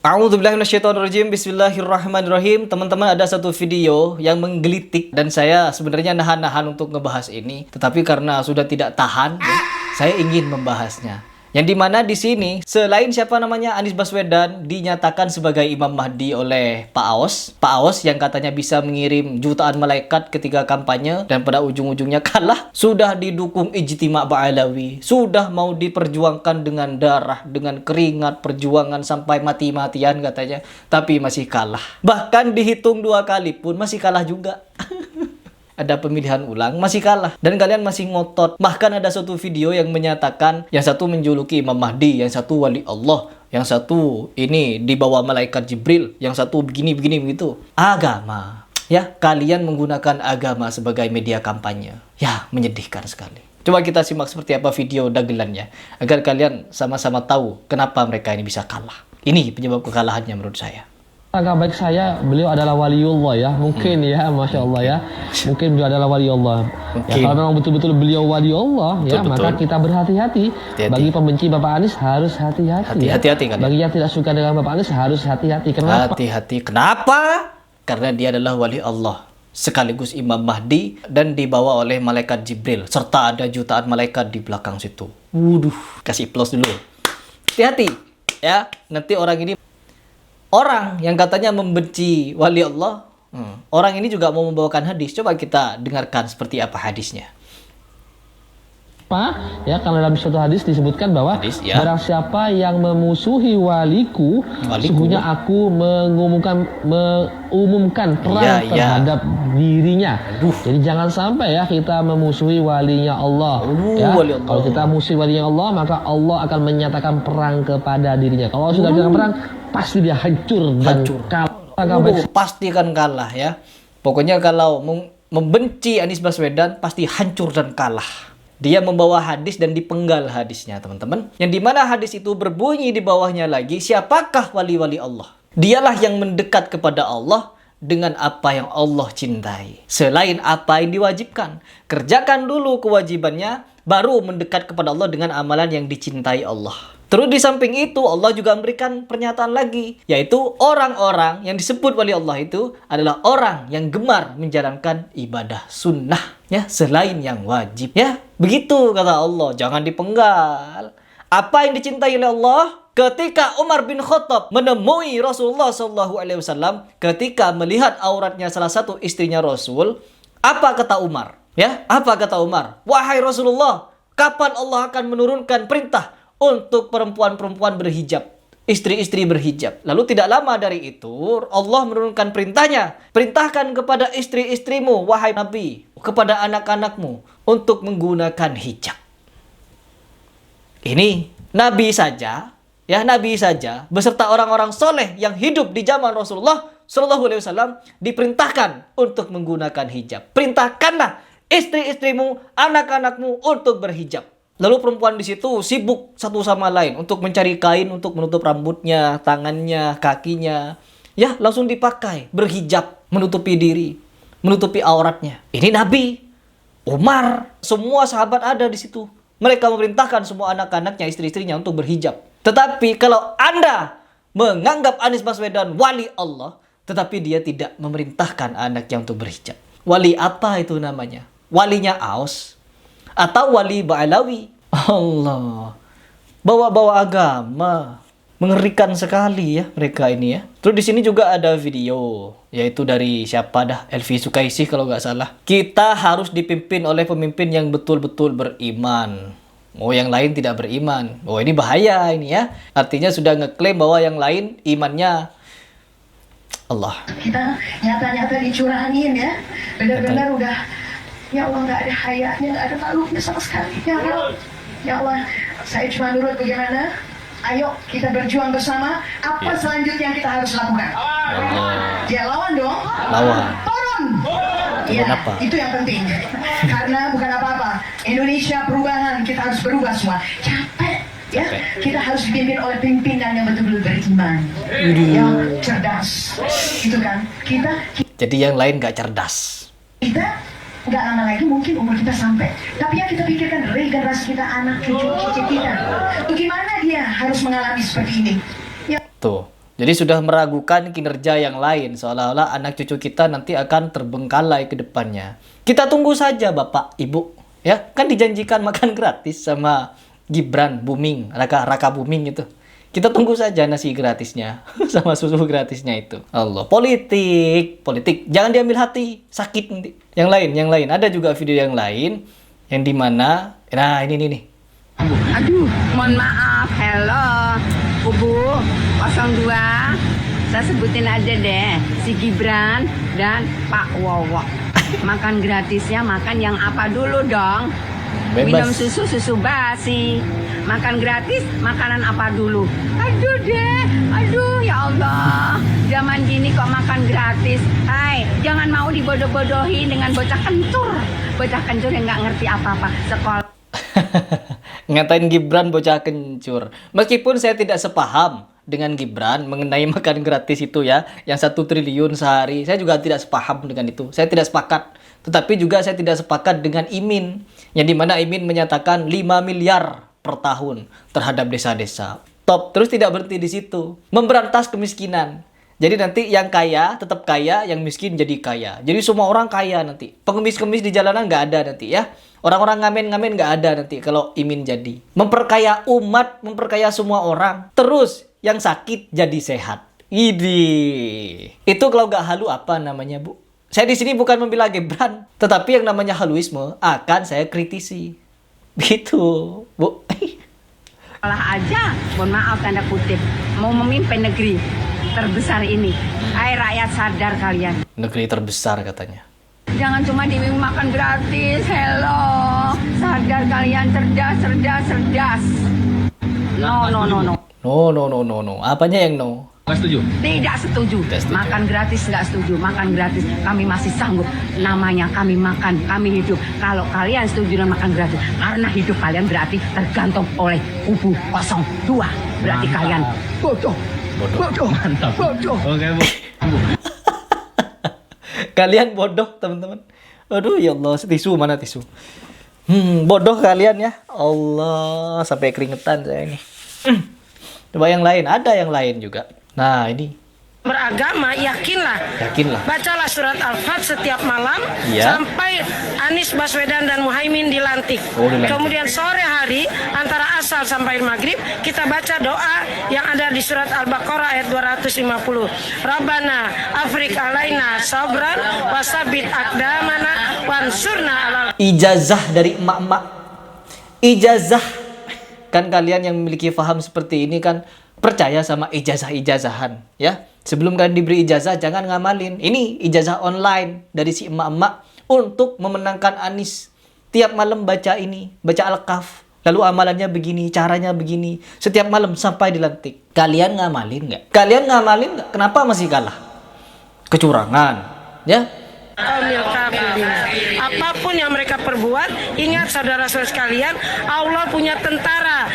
A'udzubillahi minasyaitonirrajim. Bismillahirrahmanirrahim. Teman-teman, ada satu video yang menggelitik dan saya sebenarnya nahan-nahan untuk ngebahas ini, tetapi karena sudah tidak tahan, saya ingin membahasnya. Yang dimana di sini selain siapa namanya Anies Baswedan dinyatakan sebagai Imam Mahdi oleh Pak Aos yang katanya bisa mengirim jutaan malaikat ketika kampanye dan pada ujung-ujungnya kalah. Sudah didukung ijtima' ba'alawi, sudah mau diperjuangkan dengan darah, dengan keringat, perjuangan sampai mati-matian katanya, tapi masih kalah. Bahkan dihitung 2 kali pun masih kalah juga. Ada pemilihan ulang, masih kalah. Dan kalian masih ngotot. Bahkan ada satu video yang menyatakan yang satu menjuluki Imam Mahdi, yang satu wali Allah, yang satu ini dibawa malaikat Jibril, yang satu begini-begini begitu. Agama. Ya, kalian menggunakan agama sebagai media kampanye. Ya, menyedihkan sekali. Coba kita simak seperti apa video dagelannya, agar kalian sama-sama tahu kenapa mereka ini bisa kalah. Ini penyebab kekalahannya menurut saya. Agak baik saya, beliau adalah waliullah ya, mungkin ya, Masya Allah ya, mungkin beliau adalah waliullah. Ya, kalau memang betul-betul beliau waliullah ya, betul. maka kita berhati-hati. Bagi pembenci Bapak Anies harus hati-hati. Hati-hati kan? Bagi yang tidak suka dengan Bapak Anies harus hati-hati. Kenapa? Hati-hati. Kenapa? Karena dia adalah wali Allah, sekaligus Imam Mahdi, dan dibawa oleh malaikat Jibril, serta ada jutaan malaikat di belakang situ. Waduh, kasih plus dulu. Hati-hati ya, nanti orang yang katanya membenci wali Allah, orang ini juga mau membawakan hadis. Coba kita dengarkan seperti apa hadisnya. Ya, kalau dalam suatu hadis disebutkan bahwa barang siapa yang memusuhi waliku, sesungguhnya aku mengumumkan perang terhadap dirinya. Jadi jangan sampai ya kita memusuhi walinya Allah. Ya. Kalau kita musuhi walinya Allah, maka Allah akan menyatakan perang kepada dirinya. Kalau sudah bilang perang, pasti dia hancur dan kalah. Pasti akan kalah ya. Pokoknya kalau membenci Anies Baswedan pasti hancur dan kalah. Dia membawa hadis dan dipenggal hadisnya, teman-teman. Yang dimana hadis itu berbunyi di bawahnya lagi, siapakah wali-wali Allah? Dialah yang mendekat kepada Allah dengan apa yang Allah cintai, selain apa yang diwajibkan. Kerjakan dulu kewajibannya, baru mendekat kepada Allah dengan amalan yang dicintai Allah. Terus di samping itu Allah juga memberikan pernyataan lagi, yaitu orang-orang yang disebut wali Allah itu adalah orang yang gemar menjalankan ibadah sunnah ya, selain yang wajib ya. Begitu kata Allah, jangan dipenggal. Apa yang dicintai oleh Allah? Ketika Umar bin Khattab menemui Rasulullah SAW ketika melihat auratnya salah satu istrinya Rasul, apa kata Umar? Ya, apa kata Umar? Wahai Rasulullah, kapan Allah akan menurunkan perintah untuk perempuan-perempuan berhijab, istri-istri berhijab? Lalu tidak lama dari itu Allah menurunkan perintahnya, perintahkan kepada istri-istrimu wahai Nabi, kepada anak-anakmu untuk menggunakan hijab. Ini Nabi saja ya, Nabi saja beserta orang-orang soleh yang hidup di zaman Rasulullah SAW diperintahkan untuk menggunakan hijab. Perintahkanlah istri-istrimu, anak-anakmu untuk berhijab. Lalu perempuan di situ sibuk satu sama lain untuk mencari kain untuk menutup rambutnya, tangannya, kakinya. Ya, langsung dipakai berhijab, menutupi diri, menutupi auratnya. Ini Nabi, Umar, semua sahabat ada di situ. Mereka memerintahkan semua anak-anaknya, istri-istrinya untuk berhijab. Tetapi kalau Anda menganggap Anies Baswedan wali Allah, tetapi dia tidak memerintahkan anaknya untuk berhijab. Wali apa itu namanya? Walinya Aos? Atau wali Ba'alawi? Allah, bawa-bawa agama. Mengerikan sekali ya mereka ini ya. Terus di sini juga ada video, yaitu dari siapa dah, Elvi Sukaisih kalau nggak salah. Kita harus dipimpin oleh pemimpin yang betul-betul beriman. Oh, yang lain tidak beriman. Oh, ini bahaya ini ya. Artinya sudah ngeklaim bahwa yang lain imannya Allah. Kita nyata-nyata dicurangin ya. Benar-benar udah, ya Allah, nggak ada hayatnya, nggak ada makhluknya sama sekali. Ya Allah, ya Allah, saya cuma nurut bagaimana. Ayo kita berjuang bersama. Apa selanjutnya yang kita harus lakukan? Ya lawan dong. Lawan. Turun. Ya, apa? itu yang penting. Karena bukan apa-apa. Indonesia perubahan, kita harus berubah semua. Capek. Ya, kita harus dipimpin oleh pimpinan yang betul-betul beriman, yang cerdas. Itu kan. Jadi yang lain nggak cerdas. Kita nggak lama lagi mungkin umur kita sampai. Tapi yang kita pikirkan regenerasi kita, anak cucu kita. Bagaimana dia harus mengalami seperti ini? Ya. Tuh. Jadi sudah meragukan kinerja yang lain, seolah-olah anak cucu kita nanti akan terbengkalai ke depannya. Kita tunggu saja Bapak, Ibu. Ya, kan dijanjikan makan gratis sama Gibran Booming, Raka Booming itu. Kita tunggu saja nasi gratisnya sama susu gratisnya itu. Allah, politik. Jangan diambil hati, sakit nanti. Yang lain. Ada juga video yang lain yang dimana, nah ini nih. Aduh, mohon maaf, hello, Kubu 02, saya sebutin aja deh, si Gibran dan Pak Wowo. Makan gratisnya, makan yang apa dulu dong? Bebas. Minum susu basi. Makan gratis, makanan apa dulu? Aduh ya Allah, zaman gini kok makan gratis. Hai, jangan mau dibodoh-bodohi dengan bocah kencur yang nggak ngerti apa-apa. Sekolah Ngatain Gibran bocah kencur. Meskipun saya tidak sepaham dengan Gibran mengenai makan gratis itu ya, yang 1 triliun sehari, saya juga tidak sepaham dengan itu. Saya tidak sepakat. Tetapi juga saya tidak sepakat dengan Imin, yang dimana Imin menyatakan 5 miliar per tahun terhadap desa-desa. Top, terus tidak berhenti di situ. Memberantas kemiskinan. Jadi nanti yang kaya tetap kaya, yang miskin jadi kaya. Jadi semua orang kaya nanti. Pengemis-kemis di jalanan nggak ada nanti ya. Orang-orang ngamen-ngamen nggak ada nanti kalau Imin jadi. Memperkaya umat, memperkaya semua orang. Terus yang sakit jadi sehat. Idih. Itu kalau nggak halu apa namanya, Bu? Saya di sini bukan membela Gibran, tetapi yang namanya haluisme akan saya kritisi. Gitu, Bu. aja, mohon maaf tanda kutip, mau memimpin negeri terbesar ini. Hai rakyat, sadar kalian. Negeri terbesar katanya. Jangan cuma dimakan gratis, hello. Sadar kalian, cerdas. No. No. Apanya yang no? Tidak setuju. Makan gratis nggak setuju. Makan gratis kami masih sanggup. Namanya kami makan, kami hidup. Kalau kalian setuju dengan makan gratis, karena hidup kalian berarti tergantung oleh kubu 02. Berarti kalian bodoh. Mantap. Bodoh. Oke, Bu. Kalian bodoh, teman-teman. Aduh, ya Allah, tisu mana tisu? Bodoh kalian ya. Allah, sampai keringetan saya ini. Coba yang lain, ada yang lain juga. Nah, ini. Beragama, yakinlah. Bacalah surat Al-Fat setiap malam sampai Anies Baswedan dan Muhaimin dilantik. Kemudian sore hari antara asar sampai maghrib kita baca doa yang ada di surat Al-Baqarah ayat 250. Rabbana Afrik alaina sabran wasabit akdamana wansurna alal. Ijazah dari emak-emak. Ijazah. Kan kalian yang memiliki faham seperti ini kan percaya sama ijazah-ijazahan ya. Sebelum kalian diberi ijazah, jangan ngamalin. Ini ijazah online dari si emak-emak untuk memenangkan Anies. Tiap malam baca ini, baca Al-Kahf. Lalu amalannya begini, caranya begini. Setiap malam sampai dilantik. Kalian ngamalin nggak? Kenapa masih kalah? Kecurangan, ya? Apapun yang mereka perbuat, ingat saudara-saudara sekalian, Allah punya tentara.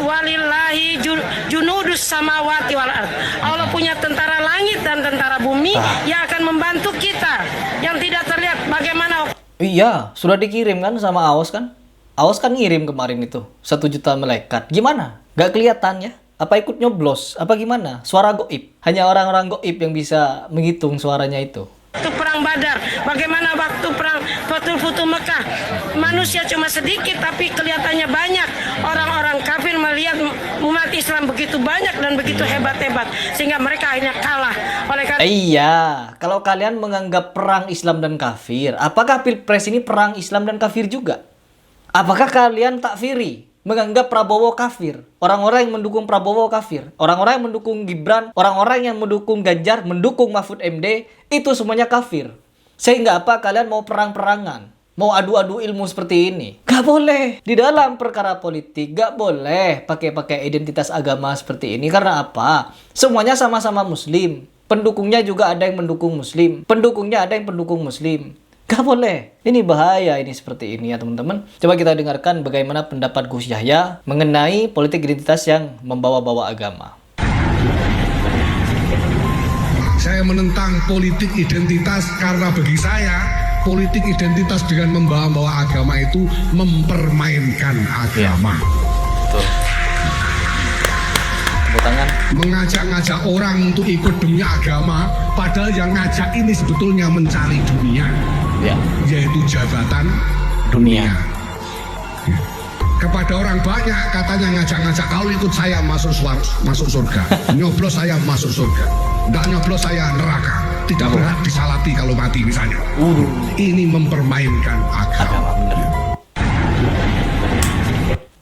Walillahi junudus samawati wal ard. Allah punya tentara langit dan tentara bumi yang akan membantu kita. Yang tidak terlihat bagaimana. Iya, sudah dikirim kan sama AOS kan? AOS kan ngirim kemarin itu 1 juta malaikat. Gimana? Gak kelihatan ya? Apa ikut nyoblos? Apa gimana? Suara goib. Hanya orang-orang goib yang bisa menghitung suaranya itu. Waktu perang Badar, bagaimana waktu perang Futuh Mekah, manusia cuma sedikit tapi kelihatannya banyak. Orang-orang kafir melihat umat Islam begitu banyak dan begitu hebat-hebat sehingga mereka akhirnya kalah. Oleh karena iya, kalau kalian menganggap perang Islam dan kafir, apakah Pilpres ini perang Islam dan kafir juga? Apakah kalian takfiri? Menganggap Prabowo kafir, orang-orang yang mendukung Prabowo kafir, orang-orang yang mendukung Gibran, orang-orang yang mendukung Ganjar, mendukung Mahfud MD, itu semuanya kafir. Sehingga apa? Kalian mau perang-perangan, mau adu-adu ilmu seperti ini? Gak boleh. Di dalam perkara politik gak boleh pakai identitas agama seperti ini. Karena apa? Semuanya sama-sama Muslim. Pendukungnya juga ada yang mendukung Muslim. Pendukungnya ada yang pendukung Muslim. Gak boleh. Ini bahaya ini seperti ini ya teman-teman. Coba kita dengarkan bagaimana pendapat Gus Yahya mengenai politik identitas yang membawa-bawa agama. Saya menentang politik identitas karena bagi saya politik identitas dengan membawa-bawa agama itu mempermainkan agama. Betul. tangan. Mengajak-ngajak orang untuk ikut demi agama, padahal yang ngajak ini sebetulnya mencari dunia, Ya. yaitu jabatan dunia. Kepada orang banyak katanya ngajak-ngajak, kalau ikut saya masuk surga, nyoblos saya masuk surga, nggak nyoblos saya neraka, tidak berhak disalati kalau mati misalnya. Ini mempermainkan agama. Bener.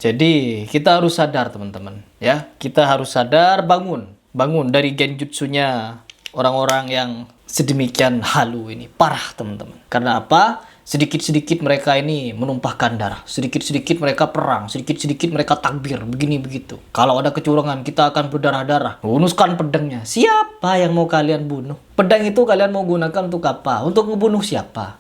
Jadi kita harus sadar teman-teman, ya. Kita harus sadar, bangun dari genjutsunya orang-orang yang sedemikian halu ini. Parah teman-teman. Karena apa? Sedikit-sedikit mereka ini menumpahkan darah. Sedikit-sedikit mereka perang. Sedikit-sedikit mereka takbir. Begini begitu. Kalau ada kecurangan, kita akan berdarah-darah. Hunuskan pedangnya. Siapa yang mau kalian bunuh? Pedang itu kalian mau gunakan untuk apa? Untuk membunuh siapa?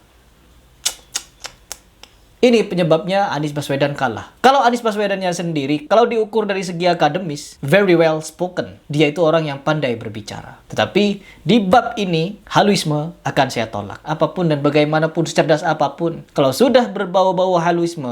Ini penyebabnya Anies Baswedan kalah. Kalau Anies Baswedannya sendiri, kalau diukur dari segi akademis, very well spoken. Dia itu orang yang pandai berbicara. Tetapi di bab ini, haluisme akan saya tolak. Apapun dan bagaimanapun, secerdas apapun. Kalau sudah berbau-bau haluisme